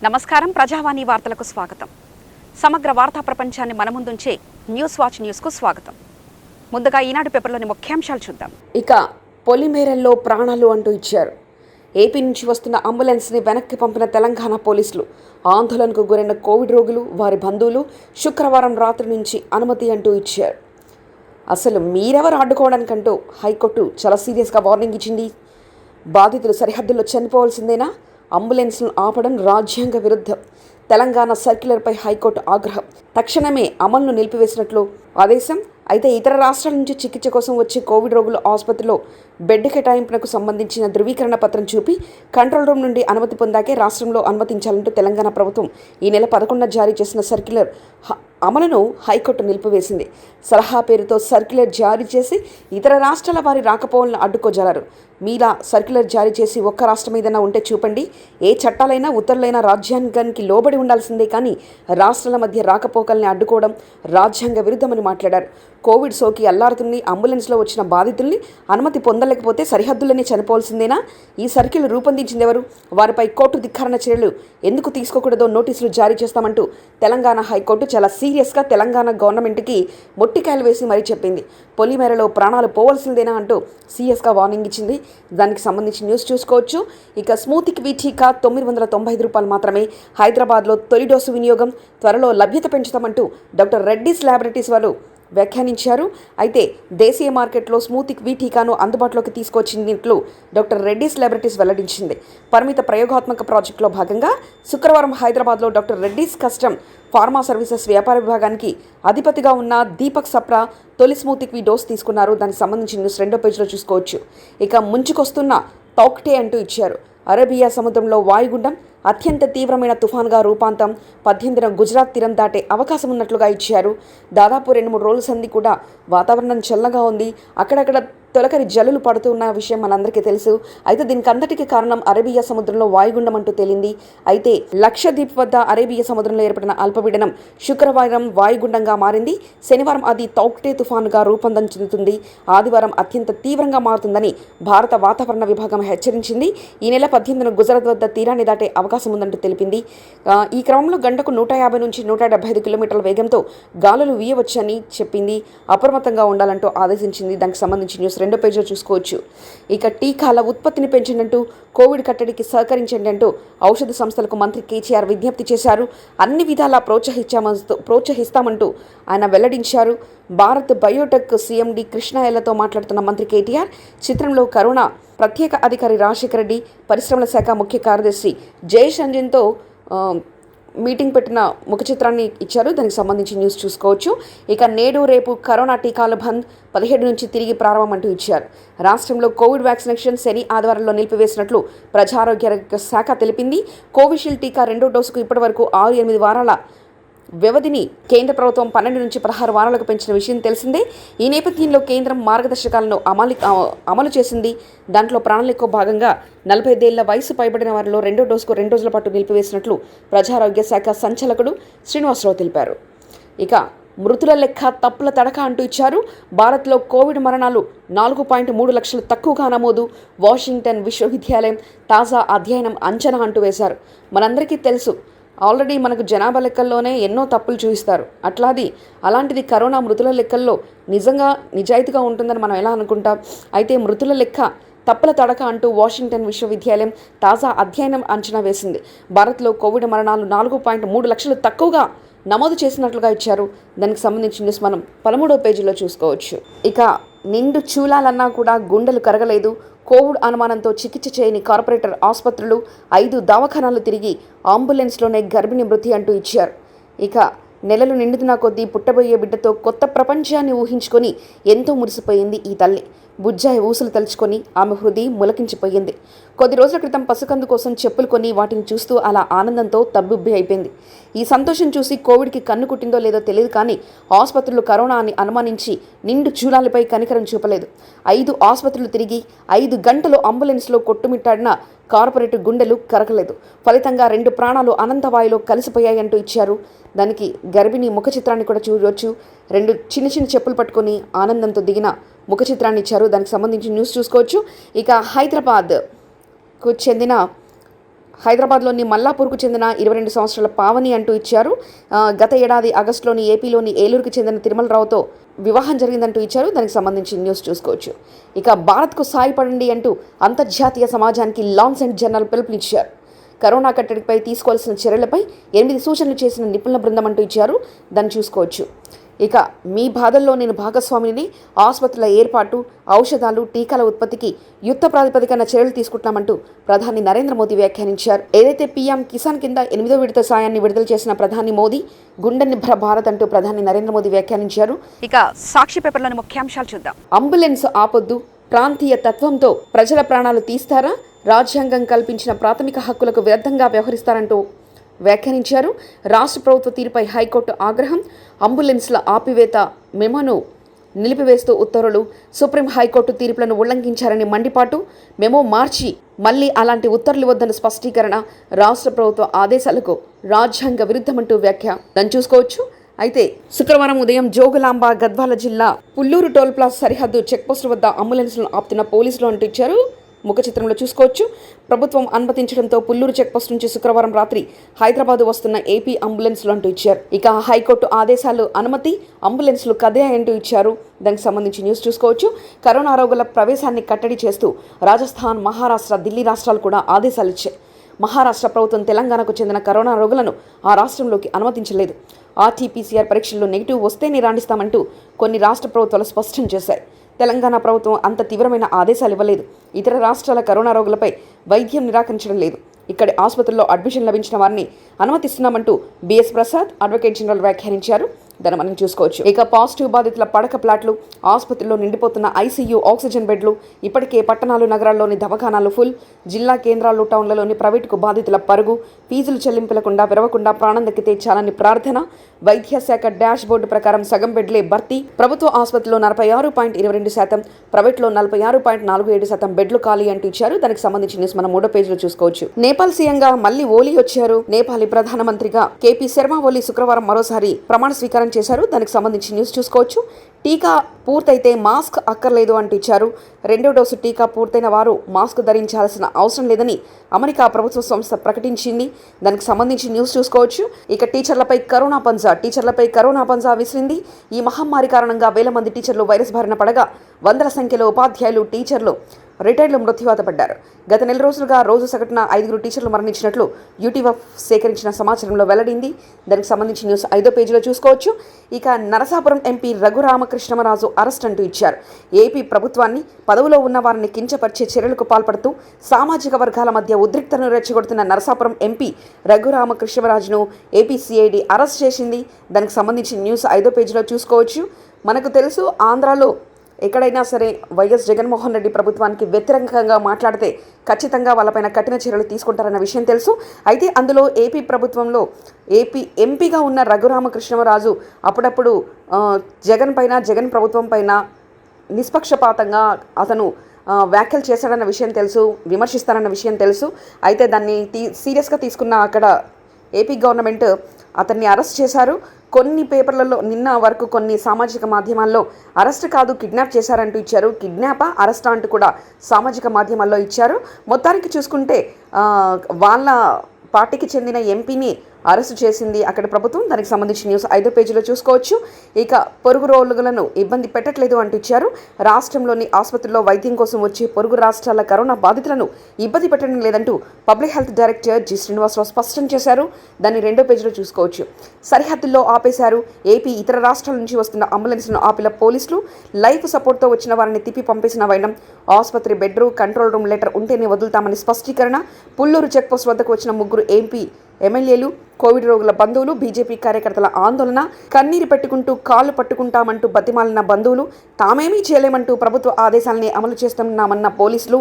నమస్కారం. ప్రజావాణి వార్తలకు స్వాగతం. సమగ్ర వార్తా ప్రపంచాన్ని మన ముందుంచే న్యూస్ వాచ్ న్యూస్కు స్వాగతం. ముందుగా ఈనాడు పేపర్లోని ముఖ్యాంశాలు చూద్దాం. ఇక పొలిమేరల్లో ప్రాణాలు అంటూ ఇచ్చారు. ఏపీ నుంచి వస్తున్న అంబులెన్స్ని వెనక్కి పంపిన తెలంగాణ పోలీసులు. ఆందోళనకు గురైన కోవిడ్ రోగులు, వారి బంధువులు శుక్రవారం రాత్రి నుంచి అనుమతి అంటూ ఇచ్చారు. అసలు మీరెవరు అడ్డుకోవడానికంటూ హైకోర్టు చాలా సీరియస్గా వార్నింగ్ ఇచ్చింది. బాధితులు సరిహద్దుల్లో చనిపోవాల్సిందేనా? అంబులెన్స్ను ఆపడం రాజ్యాంగ విరుద్ధం. తెలంగాణ సర్క్యులర్పై హైకోర్టు ఆగ్రహం. తక్షణమే అమలును నిలిపివేసినట్లు ఆదేశం. అయితే ఇతర రాష్ట్రాల నుంచి చికిత్స కోసం వచ్చే కోవిడ్ రోగుల ఆసుపత్రిలో బెడ్ కేటాయింపునకు సంబంధించిన ధృవీకరణ పత్రం చూపి కంట్రోల్ రూమ్ నుండి అనుమతి పొందాకే రాష్ట్రంలో అనుమతించాలంటూ తెలంగాణ ప్రభుత్వం ఈ నెల 11న జారీ చేసిన సర్క్యులర్ అమలును హైకోర్టు నిలిపివేసింది. సలహా పేరుతో సర్క్యులర్ జారీ చేసి ఇతర రాష్ట్రాల వారి రాకపోకలను అడ్డుకోజాలరు. మీలా సర్క్యులర్ జారీ చేసి ఒక్క రాష్ట్రం ఏదైనా ఉంటే చూపండి. ఏ చట్టాలైనా ఉత్తర్వులైనా రాజ్యాంగానికి లోబడి ఉండాల్సిందే కానీ రాష్ట్రాల మధ్య రాకపోకల్ని అడ్డుకోవడం రాజ్యాంగ విరుద్ధమని మాట్లాడారు. కోవిడ్ సోకి అల్లారుతున్న అంబులెన్స్లో వచ్చిన బాధితుల్ని అనుమతి పొందలేకపోతే సరిహద్దులనే చనిపోవాల్సిందేనా? ఈ సర్క్యులర్ రూపొందించింది ఎవరు? వారిపై కోర్టు ధిక్కరణ చర్యలు ఎందుకు తీసుకోకూడదో నోటీసులు జారీ చేస్తామంటూ తెలంగాణ హైకోర్టు చాలా సీరియస్గా తెలంగాణ గవర్నమెంట్కి మొట్టికాయలు వేసి మరీ చెప్పింది. పొలిమేరలో ప్రాణాలు పోవాల్సిందేనా అంటూ సీరియస్గా వార్నింగ్ ఇచ్చింది. దానికి సంబంధించి న్యూస్ చూసుకోవచ్చు. ఇక స్మూతిక్ వీటీకా 995 రూపాయలు మాత్రమే. హైదరాబాద్లో తొలి డోసు వినియోగం త్వరలో లభ్యత పెంచుతామంటూ డాక్టర్ రెడ్డీస్ ల్యాబొరేటరీస్ వాళ్ళు వ్యాఖ్యానించారు. అయితే దేశీయ మార్కెట్లో స్మూతిక్ వీటీకాను అందుబాటులోకి తీసుకొచ్చినట్లు డాక్టర్ రెడ్డీస్ ల్యాబొరేటరీస్ వెల్లడించింది. పరిమిత ప్రయోగాత్మక ప్రాజెక్టులో భాగంగా శుక్రవారం హైదరాబాద్లో doctor Reddy's custom pharma services వ్యాపార విభాగానికి అధిపతిగా ఉన్న దీపక్ సప్రా తొలి స్మూతిక్ వీ డోస్ తీసుకున్నారు. దానికి సంబంధించిన న్యూస్ 2వ పేజీలో చూసుకోవచ్చు. ఇక ముంచుకొస్తున్న తౌక్టే అంటూ ఇచ్చారు. అరేబియా సముద్రంలో వాయుగుండం అత్యంత తీవ్రమైన తుఫాన్గా రూపాంతం. 18న గుజరాత్ తీరం దాటే అవకాశం ఉన్నట్లుగా ఇచ్చారు. దాదాపు 2-3 రోజుల సంధి కూడా వాతావరణం చల్లగా ఉంది. అక్కడక్కడ తొలకరి జల్లులు పడుతున్న విషయం మనందరికీ తెలుసు. అయితే దీనికి అంతటికీ కారణం అరేబియా సముద్రంలో వాయుగుండం అంటూ తేలింది. అయితే లక్షద్వీప్ వద్ద అరేబియా సముద్రంలో ఏర్పడిన అల్పపీడనం శుక్రవారం వాయుగుండంగా మారింది. శనివారం అది తౌక్టే తుఫానుగా రూపొందం చెందుతుంది. ఆదివారం అత్యంత తీవ్రంగా మారుతుందని భారత వాతావరణ విభాగం హెచ్చరించింది. ఈ నెల 18న గుజరాత్ వద్ద తీరాన్ని దాటే అవకాశం ఉందంటూ తెలిపింది. ఈ క్రమంలో గంటకు 150 నుంచి 175 కిలోమీటర్ల వేగంతో గాలులు వీయవచ్చని చెప్పింది. అప్రమత్తంగా ఉండాలంటూ ఆదేశించింది. దానికి సంబంధించి న్యూస్ 2వ పేజీలో చూసుకోవచ్చు. ఇక టీకాల ఉత్పత్తిని పెంచండి, కోవిడ్ కట్టడికి సహకరించండి అంటూ ఔషధ సంస్థలకు మంత్రి కేసీఆర్ విజ్ఞప్తి చేశారు. అన్ని విధాలా ప్రోత్సహిస్తామంటూ ఆయన వెల్లడించారు. భారత్ బయోటెక్ సీఎండీ కృష్ణాయలతో మాట్లాడుతున్న మంత్రి కేటీఆర్ చిత్రంలో కరోనా ప్రత్యేక అధికారి రాజశేఖర రెడ్డి, పరిశ్రమల శాఖ ముఖ్య కార్యదర్శి జయేష్ రంజన్తో మీటింగ్ పెట్టిన ముఖ చిత్రాన్ని ఇచ్చారు. దానికి సంబంధించి న్యూస్ చూసుకోవచ్చు. ఇక నేడు రేపు కరోనా టీకాల బంద్ 17 నుంచి తిరిగి ప్రారంభం అంటూ ఇచ్చారు. రాష్ట్రంలో కోవిడ్ వ్యాక్సినేషన్ శని ఆదివారంలో నిలిపివేసినట్లు ప్రజారోగ్య శాఖ తెలిపింది. కోవిషీల్డ్ టీకా 2వ డోసుకు ఇప్పటి వరకు 6-8 వారాల వ్యవధిని కేంద్ర ప్రభుత్వం 12 నుంచి 16 వారాలకు పెంచిన విషయం తెలిసిందే. ఈ నేపథ్యంలో కేంద్రం మార్గదర్శకాలను అమలు చేసింది. దాంట్లో ప్రణాళికలో భాగంగా 45 ఏళ్ల వయసు పైబడిన వారిలో 2వ డోసుకు 2 రోజుల పాటు నిలిపివేసినట్లు ప్రజారోగ్య శాఖ సంచాలకుడు శ్రీనివాసరావు తెలిపారు. ఇక మృతుల లెక్క తప్పుల తడక అంటూ ఇచ్చారు. భారత్లో కోవిడ్ మరణాలు 4.3 లక్షలు తక్కువగా నమోదు. వాషింగ్టన్ విశ్వవిద్యాలయం తాజా అధ్యయనం అంచనా అంటూ వేశారు. మనందరికీ తెలుసు, ఆల్రెడీ మనకు జనాభా లెక్కల్లోనే ఎన్నో తప్పులు చూపిస్తారు. అలాంటిది కరోనా మృతుల లెక్కల్లో నిజాయితీగా ఉంటుందని మనం ఎలా అనుకుంటాం? అయితే మృతుల లెక్క తప్పుల తడక అంటూ వాషింగ్టన్ విశ్వవిద్యాలయం తాజా అధ్యయనం అంచనా వేసింది. భారత్లో కోవిడ్ మరణాలు 4.3 లక్షలు తక్కువగా నమోదు చేసినట్లుగా ఇచ్చారు. దానికి సంబంధించిన న్యూస్ మనం 13వ పేజీలో చూసుకోవచ్చు. ఇక నిండు చూలాలన్నా కూడా గుండెలు కరగలేదు. కోవిడ్ అనుమానంతో చికిత్స చేయని కార్పొరేటర్ ఆసుపత్రులు 5 దవాఖానాలు తిరిగి అంబులెన్స్లోనే గర్భిణి మృతి అంటూ ఇచ్చారు. ఇక నెలలు నిండుతున్న కొద్దీ పుట్టబోయే బిడ్డతో కొత్త ప్రపంచాన్ని ఊహించుకొని ఎంతో మురిసిపోయింది ఈ తల్లి. బుజ్జాయి ఊసులు తలుచుకొని ఆమె హృదయం ములకించిపోయింది. కొద్ది రోజుల క్రితం పసుకందు కోసం చెప్పులు కొని వాటిని చూస్తూ అలా ఆనందంతో తబ్బిబ్బి అయిపోయింది. ఈ సంతోషం చూసి కోవిడ్కి కన్ను కుట్టిందో లేదో తెలియదు కానీ ఆసుపత్రులు కరోనా అని అనుమానించి నిండు చూలాలపై కనికరం చూపలేదు. 5 ఆసుపత్రులు తిరిగి 5 గంటలు అంబులెన్స్లో కొట్టుమిట్టాడిన కార్పొరేట్ గుండెలు కరగలేదు. ఫలితంగా 2 ప్రాణాలు అనంతవాయులో కలిసిపోయాయంటూ ఇచ్చారు. దానికి గర్భిణి ముఖ చిత్రాన్ని కూడా చూడవచ్చు. 2 చిన్న చెప్పులు పట్టుకొని ఆనందంతో దిగిన ముఖ చిత్రాన్ని ఇచ్చారు. దానికి సంబంధించి న్యూస్ చూసుకోవచ్చు. ఇక హైదరాబాద్కు చెందిన హైదరాబాద్లోని మల్లాపూర్కు చెందిన 22 సంవత్సరాల పావని అంటూ ఇచ్చారు. గత ఏడాది ఆగస్టులోని ఏపీలోని ఏలూరుకు చెందిన తిరుమలరావుతో వివాహం జరిగిందంటూ ఇచ్చారు. దానికి సంబంధించి న్యూస్ చూసుకోవచ్చు. ఇక భారత్కు సాయపడండి అంటూ అంతర్జాతీయ సమాజానికి లాన్స్ అండ్ జనరల్ పిలుపునిచ్చారు. కరోనా కట్టడిపై తీసుకోవాల్సిన చర్యలపై 8 సూచనలు చేసిన నిపుణుల బృందం అంటూ ఇచ్చారు. దాన్ని చూసుకోవచ్చు. ఇక మీ బాధల్లో నేను భాగస్వామిని, ఆసుపత్రుల ఏర్పాటు, ఔషధాలు, టీకాల ఉత్పత్తికి యుద్ధ ప్రాతిపదికన చర్యలు తీసుకుంటున్నామంటూ ప్రధాని నరేంద్ర మోదీ వ్యాఖ్యానించారు. ఏదైతే పీఎం కిసాన్ కింద 8వ విడత సాయాన్ని విడుదల చేసిన ప్రధాని మోదీ గుండె నిబ్బర భారత్ అంటూ ప్రధాని నరేంద్ర మోదీ వ్యాఖ్యానించారు. ఇక సాక్షి పేపర్లోని ముఖ్యాంశాలు చూద్దాం. అంబులెన్స్ ఆపొద్దు, ప్రాంతీయ తత్వంతో ప్రజల ప్రాణాలు తీస్తారా, రాజ్యాంగం కల్పించిన ప్రాథమిక హక్కులకు విరుద్ధంగా వ్యవహరిస్తారంటూ వ్యాఖ్యానించారు. రాష్ట్ర ప్రభుత్వ తీరుపై హైకోర్టు ఆగ్రహం, అంబులెన్స్ల ఆపివేత మెమోను నిలిపివేస్తూ ఉత్తర్వులు, సుప్రీం హైకోర్టు తీర్పులను ఉల్లంఘించారని మండిపాటు, మెమో మార్చి మళ్లీ అలాంటి ఉత్తర్వులు వద్దన్న స్పష్టీకరణ, రాష్ట్ర ప్రభుత్వ ఆదేశాలకు రాజ్యాంగ విరుద్ధమంటూ వ్యాఖ్య. దాన్ని చూసుకోవచ్చు. అయితే శుక్రవారం ఉదయం జోగులాంబ గద్వాల జిల్లా పుల్లూరు టోల్ ప్లాజా సరిహద్దు చెక్పోస్టు వద్ద అంబులెన్స్లను ఆపుతున్న పోలీసులు అంటూ ఇచ్చారు. ముఖ చిత్రంలో చూసుకోవచ్చు. ప్రభుత్వం అనుమతించడంతో పుల్లూరు చెక్పోస్ట్ నుంచి శుక్రవారం రాత్రి హైదరాబాద్ వస్తున్న ఏపీ అంబులెన్స్లు అంటూ ఇచ్చారు. ఇక హైకోర్టు ఆదేశాలు, అనుమతి, అంబులెన్స్లు కదిలాయంటూ ఇచ్చారు. దానికి సంబంధించి న్యూస్ చూసుకోవచ్చు. కరోనా రోగుల ప్రవేశాన్ని కట్టడి చేస్తూ రాజస్థాన్, మహారాష్ట్ర, ఢిల్లీ రాష్ట్రాలు కూడా ఆదేశాలు ఇచ్చాయి. మహారాష్ట్ర ప్రభుత్వం తెలంగాణకు చెందిన కరోనా రోగులను ఆ రాష్ట్రంలోకి అనుమతించలేదు. ఆర్టీపీసీఆర్ పరీక్షల్లో నెగిటివ్ వస్తేనే రాణిస్తామంటూ కొన్ని రాష్ట్ర ప్రభుత్వాలు స్పష్టం చేశాయి. తెలంగాణ ప్రభుత్వం అంత తీవ్రమైన ఆదేశాలు ఇవ్వలేదు. ఇతర రాష్ట్రాల కరోనా రోగులపై వైద్యం నిరాకరించడం లేదు. ఇక్కడి ఆసుపత్రుల్లో అడ్మిషన్ లభించిన వారిని అనుమతిస్తున్నామంటూ బిఎస్ ప్రసాద్, అడ్వకేట్ జనరల్ వ్యాఖ్యానించారు. దాన్ని మనం చూసుకోవచ్చు. ఇక పాజిటివ్ బాధితుల పడక ప్లాట్లు, ఆసుపత్రిలో నిండిపోతున్న ఐసీయూ, ఆక్సిజన్ బెడ్లు, ఇప్పటికే పట్టణాలు, నగరాల్లోని దవాఖానాలు ఫుల్, జిల్లా కేంద్రాలు, టౌన్లలోని ప్రైవేటుకు బాధితుల పరుగు, ఫీజులు చెల్లింపులకుండా విరవకుండా ప్రాణం దక్కితే చాలని ప్రార్థన, వైద్య శాఖ డాష్ బోర్డు ప్రకారం సగం బెడ్లే భర్తీ, ప్రభుత్వ ఆసుపత్రిలో 46.22%, ప్రైవేట్లో 46.47% బెడ్లు ఖాళీ అంటూ ఇచ్చారు. దానికి సంబంధించిన న్యూస్ మనం 3వ పేజీలో చూసుకోవచ్చు. నేపాల్ సీఎంగా మళ్లీ ఓలీ వచ్చారు. నేపాలీ ప్రధానమంత్రిగా కేపీ శర్మ ఓలీ శుక్రవారం మరోసారి ప్రమాణ స్వీకారం చేశారు. దానికి సంబంధించి న్యూస్ చూసుకోవచ్చు. టీకా పూర్తయితే మాస్క్ అక్కర్లేదు అంటూ ఇచ్చారు. 2వ డోసు టీకా పూర్తయిన వారు మాస్క్ ధరించాల్సిన అవసరం లేదని అమెరికా ప్రభుత్వ సంస్థ ప్రకటించింది. దానికి సంబంధించి న్యూస్ చూసుకోవచ్చు. ఇక టీచర్లపై కరోనా పంజా విసిరింది. ఈ మహమ్మారి కారణంగా వేల మంది టీచర్లు వైరస్ బారిన పడగా వందల సంఖ్యలో ఉపాధ్యాయులు, టీచర్లు, రిటైర్లు మృత్యువాత పడ్డారు. గత నెల రోజులుగా రోజు సగటున 5 టీచర్లు మరణించినట్లు యూటీవఫ్ సేకరించిన సమాచారంలో వెల్లడింది. దానికి సంబంధించిన న్యూస్ 5వ పేజీలో చూసుకోవచ్చు. ఇక నరసాపురం ఎంపీ రఘురామకృష్ణమరాజు అరెస్ట్ అంటూ ఇచ్చారు. ఏపీ ప్రభుత్వాన్ని, పదవిలో ఉన్న వారిని కించపరిచే చర్యలకు పాల్పడుతూ సామాజిక వర్గాల మధ్య ఉద్రిక్తతను రెచ్చగొడుతున్న నరసాపురం ఎంపీ రఘురామకృష్ణమరాజును ఏపీ సిఐడి అరెస్ట్ చేసింది. దానికి సంబంధించిన న్యూస్ 5వ పేజీలో చూసుకోవచ్చు. మనకు తెలుసు, ఆంధ్రాలో ఎక్కడైనా సరే వైఎస్ జగన్మోహన్ రెడ్డి ప్రభుత్వానికి వ్యతిరేకంగా మాట్లాడితే ఖచ్చితంగా వాళ్ళపైన కఠిన చర్యలు తీసుకుంటారన్న విషయం తెలుసు. అయితే అందులో ఏపీ ప్రభుత్వంలో ఎంపీగా ఉన్న రఘురామకృష్ణమరాజు అప్పుడప్పుడు జగన్ ప్రభుత్వం పైన నిష్పక్షపాతంగా అతను వ్యాఖ్యలు చేశాడన్న విషయం తెలుసు, విమర్శిస్తారన్న విషయం తెలుసు. అయితే దాన్ని సీరియస్గా తీసుకున్న అక్కడ ఏపీ గవర్నమెంట్ అతన్ని అరెస్ట్ చేశారు. కొన్ని పేపర్లలో నిన్న వరకు కొన్ని సామాజిక మాధ్యమాల్లో అరెస్ట్ కాదు, కిడ్నాప్ చేశారంటూ ఇచ్చారు. కిడ్నాపా, అరెస్టా అంటూ కూడా సామాజిక మాధ్యమాల్లో ఇచ్చారు. మొత్తానికి చూసుకుంటే వాళ్ళ పార్టీకి చెందిన ఎంపీని అరెస్టు చేసింది అక్కడ ప్రభుత్వం. దానికి సంబంధించిన న్యూస్ 5వ పేజీలో చూసుకోవచ్చు. ఇక పొరుగు రోగులను ఇబ్బంది పెట్టట్లేదు అంటూ ఇచ్చారు. రాష్ట్రంలోని ఆసుపత్రుల్లో వైద్యం కోసం వచ్చి పొరుగు రాష్ట్రాల కరోనా బాధితులను ఇబ్బంది పెట్టడం లేదంటూ public health director G Srinivasarao స్పష్టం చేశారు. దాన్ని 2వ పేజీలో చూసుకోవచ్చు. సరిహద్దుల్లో ఆపేశారు. ఏపీ, ఇతర రాష్ట్రాల నుంచి వస్తున్న అంబులెన్స్ను ఆపిన పోలీసులు, లైఫ్ సపోర్ట్తో వచ్చిన వారిని తిప్పి పంపేసిన వైనం, ఆసుపత్రి బెడ్రూ, కంట్రోల్ రూమ్ లెటర్ ఉంటేనే వదులుతామని స్పష్టీకరణ, పుల్లూరు చెక్పోస్ట్ వద్దకు వచ్చిన 3 ఎంపీ ఎమ్మెల్యేలు, కోవిడ్ రోగుల బంధువులు, బీజేపీ కార్యకర్తల ఆందోళన, కన్నీరు పెట్టుకుంటూ కాళ్ళు పట్టుకుంటామంటూ బతిమాలిన బంధువులు, తామేమీ చేయలేమంటూ ప్రభుత్వ ఆదేశాలని అమలు చేస్తున్నామన్న పోలీసులు,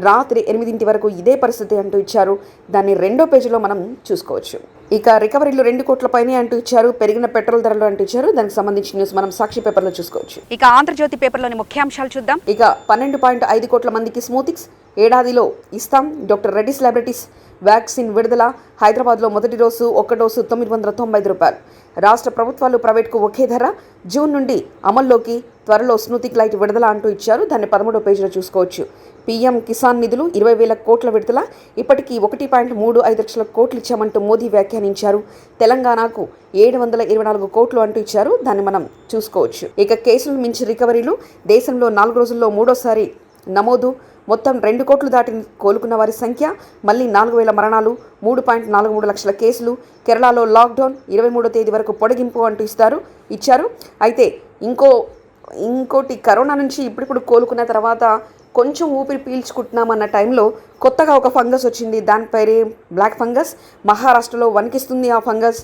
రాత్రి 8 వరకు ఇదే పరిస్థితి అంటూ ఇచ్చారు. దాన్ని 2వ పేజీలో మనం చూసుకోవచ్చు. ఇక రికవరీలు 2 కోట్ల పైనే అంటూ ఇచ్చారు. పెరిగిన పెట్రోల్ ధరలు అంటూ ఇచ్చారు. దానికి సంబంధించిన న్యూస్ మనం సాక్షి పేపర్లో చూసుకోవచ్చు. ఇక ఆంధ్రజ్యోతి పేపర్లోని ముఖ్యాంశాలు చూద్దాం. ఇక 12.5 కోట్ల మందికి స్మూతిక్స్ ఏడాదిలో ఇస్తాం. డాక్టర్ రెడ్డిస్ ల్యాబొరేటరీస్ వ్యాక్సిన్ విడుదల. హైదరాబాద్లో మొదటి డోసు 1 డోసు 995 రూపాయలు. రాష్ట్ర ప్రభుత్వాలు, ప్రైవేట్కు ఒకే ధర. జూన్ నుండి అమల్లోకి. త్వరలో స్మృతిక్ లైట్ విడుదల అంటూ ఇచ్చారు. దాన్ని 13వ పేజీలో చూసుకోవచ్చు. పీఎం కిసాన్ నిధులు 20,000 కోట్ల విడుదల, ఇప్పటికీ 1.35 లక్షల కోట్లు ఇచ్చామంటూ మోదీ వ్యాఖ్యానించారు. తెలంగాణకు 724 కోట్లు అంటూ ఇచ్చారు. దాన్ని మనం చూసుకోవచ్చు. ఇక కేసులు మించి రికవరీలు దేశంలో 4 రోజుల్లో మూడోసారి నమోదు. మొత్తం 2 కోట్లు దాటి కోలుకున్న వారి సంఖ్య, మళ్ళీ 4,000 మరణాలు, 3.43 లక్షల కేసులు. కేరళలో లాక్డౌన్ 23వ తేదీ వరకు పొడిగింపు అంటూ ఇచ్చారు. అయితే ఇంకోటి కరోనా నుంచి ఇప్పుడు కోలుకున్న తర్వాత కొంచెం ఊపిరి పీల్చుకుంటున్నామన్న టైంలో కొత్తగా ఒక ఫంగస్ వచ్చింది. దాని పేరే బ్లాక్ ఫంగస్. మహారాష్ట్రలో వణికిస్తుంది ఆ ఫంగస్.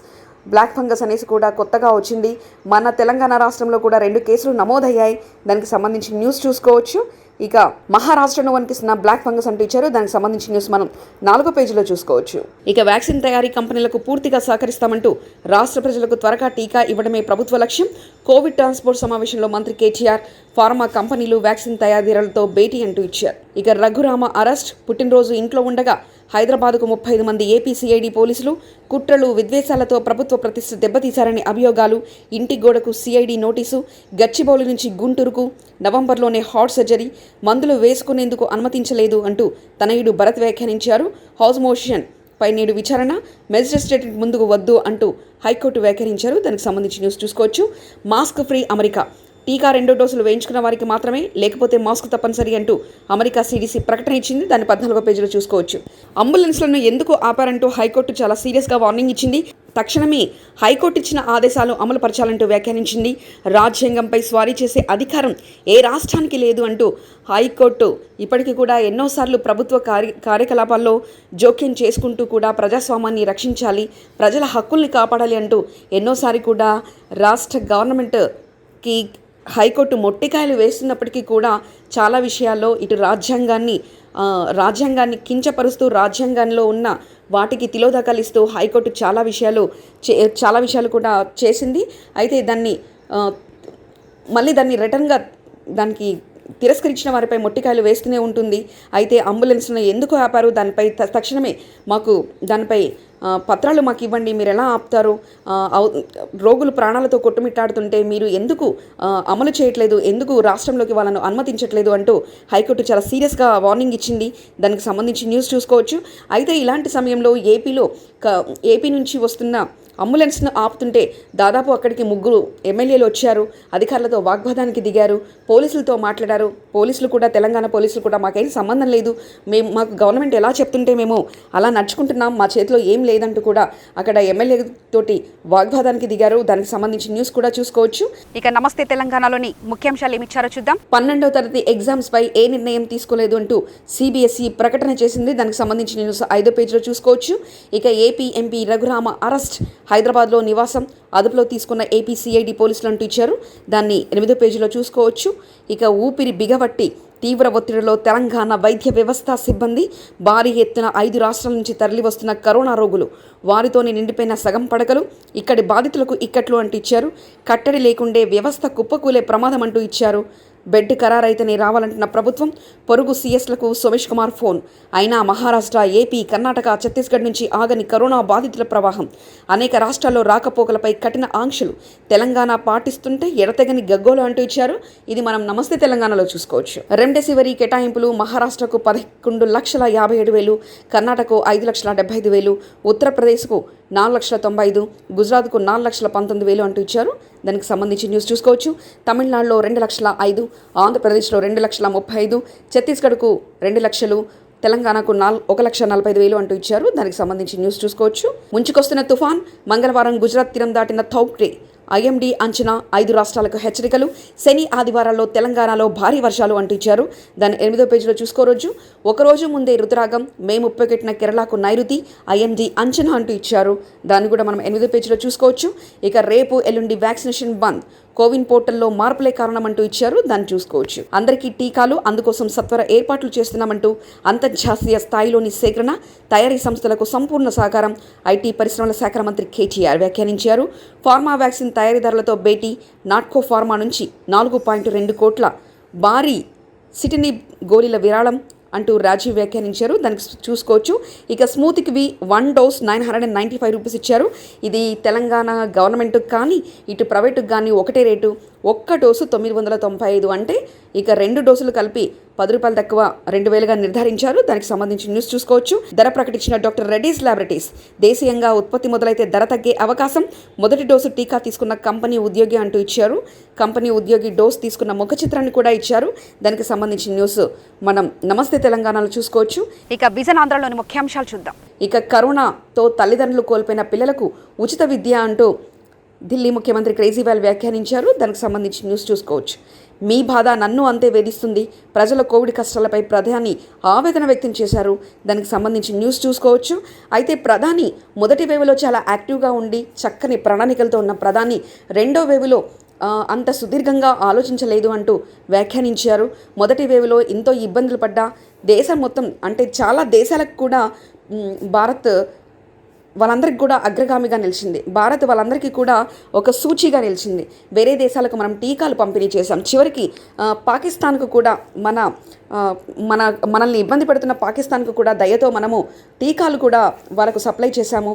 బ్లాక్ ఫంగస్ అనేసి కూడా కొత్తగా వచ్చింది. మన తెలంగాణ రాష్ట్రంలో కూడా 2 కేసులు నమోదయ్యాయి. దానికి సంబంధించి న్యూస్ చూసుకోవచ్చు. ఇక మహారాష్ట్రను వణికిస్తున్న బ్లాక్ ఫంగస్ అంటూ ఇచ్చారు. దానికి సంబంధించిన న్యూస్ మనం 4వ పేజీలో చూసుకోవచ్చు. ఇక వ్యాక్సిన్ తయారీ కంపెనీలకు పూర్తిగా సహకరిస్తామంటూ రాష్ట్ర ప్రజలకు త్వరగా టీకా ఇవ్వడమే ప్రభుత్వ లక్ష్యం. కోవిడ్ ట్రాన్స్పోర్ట్ సమావేశంలో మంత్రి కేటీఆర్ ఫార్మా కంపెనీలు వ్యాక్సిన్ తయారీదారులతో భేటీ అంటూ ఇచ్చారు. ఇక రఘురామ అరెస్ట్, పుట్టినరోజు ఇంట్లో ఉండగా హైదరాబాద్కు 35 మంది ఏపీ సిఐడి పోలీసులు, కుట్రలు విద్వేషాలతో ప్రభుత్వ ప్రతిష్ఠ దెబ్బతీశారని అభియోగాలు, ఇంటి గోడకు సిఐడి నోటీసు, గచ్చిబౌలి నుంచి గుంటూరుకు నవంబర్లోనే హార్ట్ సర్జరీ, మందులు వేసుకునేందుకు అనుమతించలేదు అంటూ తనయుడు భరత్ వ్యాఖ్యానించారు. హౌస్ మోషన్ పై నేడు విచారణ, మెజిస్ట్రేట్ ముందుకు వద్దు అంటూ హైకోర్టు వ్యాఖ్యానించారు. దానికి సంబంధించి న్యూస్ చూసుకోవచ్చు. మాస్క్ ఫ్రీ అమెరికా, టీకా 2 డోసులు వేయించుకున్న వారికి మాత్రమే, లేకపోతే మాస్క్ తప్పనిసరి అంటూ అమెరికా సిడిసి ప్రకటన ఇచ్చింది. దాన్ని 14వ పేజీలో చూసుకోవచ్చు. అంబులెన్స్లను ఎందుకు ఆపారంటూ హైకోర్టు చాలా సీరియస్గా వార్నింగ్ ఇచ్చింది. తక్షణమే హైకోర్టు ఇచ్చిన ఆదేశాలు అమలు పరచాలంటూ వ్యాఖ్యానించింది. రాజ్యాంగంపై స్వారీ చేసే అధికారం ఏ రాష్ట్రానికి లేదు అంటూ హైకోర్టు ఇప్పటికీ కూడా ఎన్నోసార్లు ప్రభుత్వ కార్యకలాపాల్లో జోక్యం చేసుకుంటూ కూడా ప్రజాస్వామ్యాన్ని రక్షించాలి, ప్రజల హక్కుల్ని కాపాడాలి అంటూ ఎన్నోసారి కూడా రాష్ట్ర గవర్నమెంట్కి హైకోర్టు మొట్టికాయలు వేస్తున్నప్పటికీ కూడా చాలా విషయాల్లో ఇటు రాజ్యాంగాన్ని కించపరుస్తూ రాజ్యాంగంలో ఉన్న వాటికి తిలోదకాలిస్తూ హైకోర్టు చాలా విషయాలు కూడా చేసింది. అయితే దాన్ని రిటర్న్గా దానికి తిరస్కరించిన వారిపై మొట్టికాయలు వేస్తూనే ఉంటుంది. అయితే అంబులెన్స్ను ఎందుకు ఆపారు, దానిపై తక్షణమే దానిపై పత్రాలు మాకు ఇవ్వండి, మీరు ఎలా ఆపుతారు, రోగులు ప్రాణాలతో కొట్టుమిట్టాడుతుంటే మీరు ఎందుకు అమలు చేయట్లేదు, ఎందుకు రాష్ట్రంలోకి వాళ్ళను అనుమతించట్లేదు అంటూ హైకోర్టు చాలా సీరియస్గా వార్నింగ్ ఇచ్చింది. దానికి సంబంధించి న్యూస్ చూసుకోవచ్చు. అయితే ఇలాంటి సమయంలో ఏపీ నుంచి వస్తున్న అంబులెన్స్ను ఆపుతుంటే దాదాపు అక్కడికి 3 ఎమ్మెల్యేలు వచ్చారు, అధికారులతో వాగ్వాదానికి దిగారు, పోలీసులతో మాట్లాడారు. తెలంగాణ పోలీసులు కూడా మాకేం సంబంధం లేదు, మాకు గవర్నమెంట్ ఎలా చెప్తుంటే మేము అలా నడుచుకుంటున్నాం, మా చేతిలో ఏం లేదంటూ కూడా అక్కడ ఎమ్మెల్యే తోటి వాగ్వాదానికి దిగారు. దానికి సంబంధించి న్యూస్ కూడా చూసుకోవచ్చు. ఇక నమస్తే తెలంగాణలోని ముఖ్యాంశాలు ఏమిచ్చారో చూద్దాం. 12వ తరగతి ఎగ్జామ్స్ పై ఏ నిర్ణయం తీసుకోలేదు అంటూ సిబిఎస్ఈ ప్రకటన చేసింది. దానికి సంబంధించిన న్యూస్ 5వ పేజీలో చూసుకోవచ్చు. ఇక ఏపీ ఎంపీ రఘురామ అరెస్ట్, హైదరాబాద్లో నివాసం అదుపులో తీసుకున్న ఏపీ సిఐడి పోలీసులు అంటూ ఇచ్చారు. దాన్ని 8వ పేజీలో చూసుకోవచ్చు. ఇక ఊపిరి బిగబట్టి తీవ్ర ఒత్తిడిలో తెలంగాణ వైద్య వ్యవస్థ సిబ్బంది, భారీ ఎత్తున 5 రాష్ట్రాల నుంచి తరలివస్తున్న కరోనా రోగులు, వారితోనే నిండిపోయిన సగం పడకలు, ఇక్కడి బాధితులకు ఇక్కట్లు అంటూ ఇచ్చారు. కట్టడి లేకుండే వ్యవస్థ కుప్పకూలే ప్రమాదం అంటూ ఇచ్చారు. బెడ్ ఖరారైతేనే రావాలంటున్న ప్రభుత్వం, పొరుగు సీఎస్లకు సోమేష్ కుమార్ ఫోన్. అయినా మహారాష్ట్ర, ఏపీ, కర్ణాటక, ఛత్తీస్గఢ్ నుంచి ఆగని కరోనా బాధితుల ప్రవాహం, అనేక రాష్ట్రాల్లో రాకపోకలపై కఠిన ఆంక్షలు, తెలంగాణ పాటిస్తుంటే ఎడతెగని గగ్గోలు అంటూ ఇచ్చారు. ఇది మనం నమస్తే తెలంగాణలో చూసుకోవచ్చు. రెమ్డెసివిర్ కేటాయింపులు మహారాష్ట్రకు 11,57,000, కర్ణాటకకు 5,75,000, ఉత్తరప్రదేశ్కు 4,95,000, గుజరాత్కు 4,19,000 అంటూ ఇచ్చారు. దానికి సంబంధించి న్యూస్ చూసుకోవచ్చు. తమిళనాడులో 2,05,000, ఆంధ్రప్రదేశ్లో 2,35,000, ఛత్తీస్గఢ్కు 2,00,000, తెలంగాణకు 1,45,000 అంటూ ఇచ్చారు. దానికి సంబంధించి న్యూస్ చూసుకోవచ్చు. ముంచుకొస్తున్న తుఫాన్, మంగళవారం గుజరాత్ తీరం దాటిన తౌక్టే, ఐఎండీ అంచనా, 5 రాష్ట్రాలకు హెచ్చరికలు, శని ఆదివారాల్లో తెలంగాణలో భారీ వర్షాలు అంటూ ఇచ్చారు. దాన్ని 8వ పేజీలో చూసుకోవచ్చు. ఒకరోజు ముందే రుతురాగం, మే 30 కేరళకు నైరుతి, ఐఎండీ అంచనా అంటూ ఇచ్చారు. దాన్ని కూడా మనం 8వ పేజీలో చూసుకోవచ్చు. ఇక రేపు ఎల్లుండి వ్యాక్సినేషన్ బంద్, కోవిన్ పోర్టల్లో మార్పులే కారణం అంటూ ఇచ్చారు. దాన్ని చూసుకోవచ్చు. అందరికీ టీకాలు, అందుకోసం సత్వర ఏర్పాట్లు చేస్తున్నామంటూ అంతర్జాతీయ స్థాయిలోని సేకరణ, తయారీ సంస్థలకు సంపూర్ణ సహకారం, ఐటీ పరిశ్రమల శాఖ మంత్రి కేటీఆర్ వ్యాఖ్యానించారు. ఫార్మా వ్యాక్సిన్ తయారీదారులతో భేటీ, నాట్కో ఫార్మా నుంచి 4.2 కోట్ల భారీ సిటిని గోళీల విరాళం అంటూ రాజీవ్ వ్యాఖ్యానించారు. దానికి చూసుకోవచ్చు. ఇక స్మూతిక్వి 1 డోస్ 995 రూపీస్ ఇచ్చారు. ఇది తెలంగాణ గవర్నమెంట్కి కానీ ఇటు ప్రైవేటుకి కానీ ఒకటే రేటు. ఒక్క డోసు 995 అంటే ఇక 2 డోసులు కలిపి 10 రూపాయలు తక్కువ 2000గా నిర్ధారించారు. దానికి సంబంధించిన న్యూస్ చూసుకోవచ్చు. ధర ప్రకటించిన డాక్టర్ రెడ్డీస్ ల్యాబొరేటరీస్ దేశీయంగా ఉత్పత్తి మొదలైతే ధర తగ్గే అవకాశం. మొదటి డోసు టీకా తీసుకున్న కంపెనీ ఉద్యోగి అంటూ ఇచ్చారు. కంపెనీ ఉద్యోగి డోస్ తీసుకున్న ముఖ చిత్రాన్ని కూడా ఇచ్చారు. దానికి సంబంధించిన న్యూస్ మనం నమస్తే తెలంగాణలో చూసుకోవచ్చు. ఇక విజన్ ఆంధ్రలోని ముఖ్యాంశాలు చూద్దాం. ఇక కరోనాతో తల్లిదండ్రులు కోల్పోయిన పిల్లలకు ఉచిత విద్య అంటూ ఢిల్లీ ముఖ్యమంత్రి కేజ్రీవాల్ వ్యాఖ్యానించారు. దానికి సంబంధించి న్యూస్ చూసుకోవచ్చు. మీ బాధ నన్ను అంతే వేధిస్తుంది, ప్రజల కోవిడ్ కష్టాలపై ప్రధాని ఆవేదన వ్యక్తం చేశారు. దానికి సంబంధించి న్యూస్ చూసుకోవచ్చు. అయితే ప్రధాని మొదటి వేవ్లో చాలా యాక్టివ్గా ఉండి చక్కని ప్రణాళికలతో ఉన్న ప్రధాని రెండో వేవ్లో అంత సుదీర్ఘంగా ఆలోచించలేదు అంటూ వ్యాఖ్యానించారు. మొదటి వేవ్లో ఎంతో ఇబ్బందులు పడ్డా దేశం మొత్తం అంటే చాలా దేశాలకు కూడా భారత్ వాళ్ళందరికీ కూడా అగ్రగామిగా నిలిచింది. భారత్ వాళ్ళందరికీ కూడా ఒక సూచిగా నిలిచింది. వేరే దేశాలకు మనం టీకాలు పంపిణీ చేశాం. చివరికి పాకిస్తాన్కు కూడా మనల్ని ఇబ్బంది పెడుతున్న పాకిస్తాన్కు కూడా దయతో మనము టీకాలు కూడా వాళ్ళకు సప్లై చేశాము.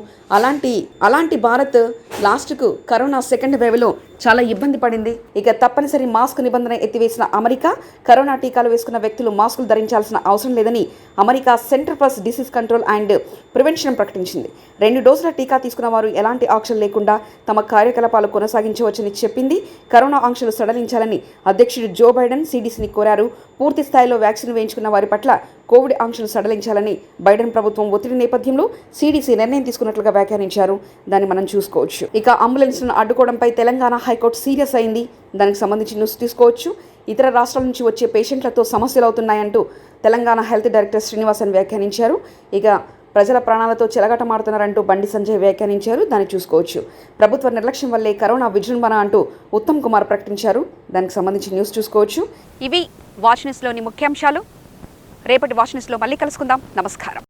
అలాంటి భారత్ లాస్ట్కు కరోనా సెకండ్ వేవ్లో చాలా ఇబ్బంది పడింది. ఇక తప్పనిసరి మాస్క్ నిబంధన ఎత్తివేసిన అమెరికా కరోనా టీకాలు వేసుకున్న వ్యక్తులు మాస్కులు ధరించాల్సిన అవసరం లేదని America centre for disease control and prevention ప్రకటించింది. 2 డోసుల టీకా తీసుకున్న వారు ఎలాంటి ఆంక్షలు లేకుండా తమ కార్యకలాపాలు కొనసాగించవచ్చని చెప్పింది. కరోనా ఆంక్షలు సడలించాలని అధ్యక్షుడు జో బైడెన్ సిడిసిని కోరారు. పూర్తి స్థాయిలో వ్యాక్సిన్ వేయించుకున్న వారి పట్ల కోవిడ్ ఆంక్షలు సడలించాలని బైడెన్ ప్రభుత్వం ఒత్తిడి నేపథ్యంలో సిడిసి నిర్ణయం తీసుకున్నట్లుగా వ్యాఖ్యానించారు. దాన్ని మనం చూసుకోవచ్చు. ఇక అంబులెన్స్లను అడ్డుకోవడంపై తెలంగాణ హైకోర్టు సీరియస్ అయింది. దానికి సంబంధించి న్యూస్ తీసుకోవచ్చు. ఇతర రాష్ట్రాల నుంచి వచ్చే పేషెంట్లతో సమస్యలు అవుతున్నాయంటూ తెలంగాణ హెల్త్ డైరెక్టర్ శ్రీనివాసన్ వ్యాఖ్యానించారు. ఇక ప్రజల ప్రాణాలతో చెలగాటమాడుతున్నారంటూ బండి సంజయ్ వ్యాఖ్యానించారు. దాన్ని చూసుకోవచ్చు. ప్రభుత్వ నిర్లక్ష్యం వల్లే కరోనా విజృంభణ అంటూ ఉత్తమ్ కుమార్ ప్రకటించారు. దానికి సంబంధించి న్యూస్ చూసుకోవచ్చు. ఇవి వాచ్ న్యూస్లోని ముఖ్యాంశాలు. రేపటి వాచ్ న్యూస్లో మళ్ళీ కలుసుకుందాం. నమస్కారం.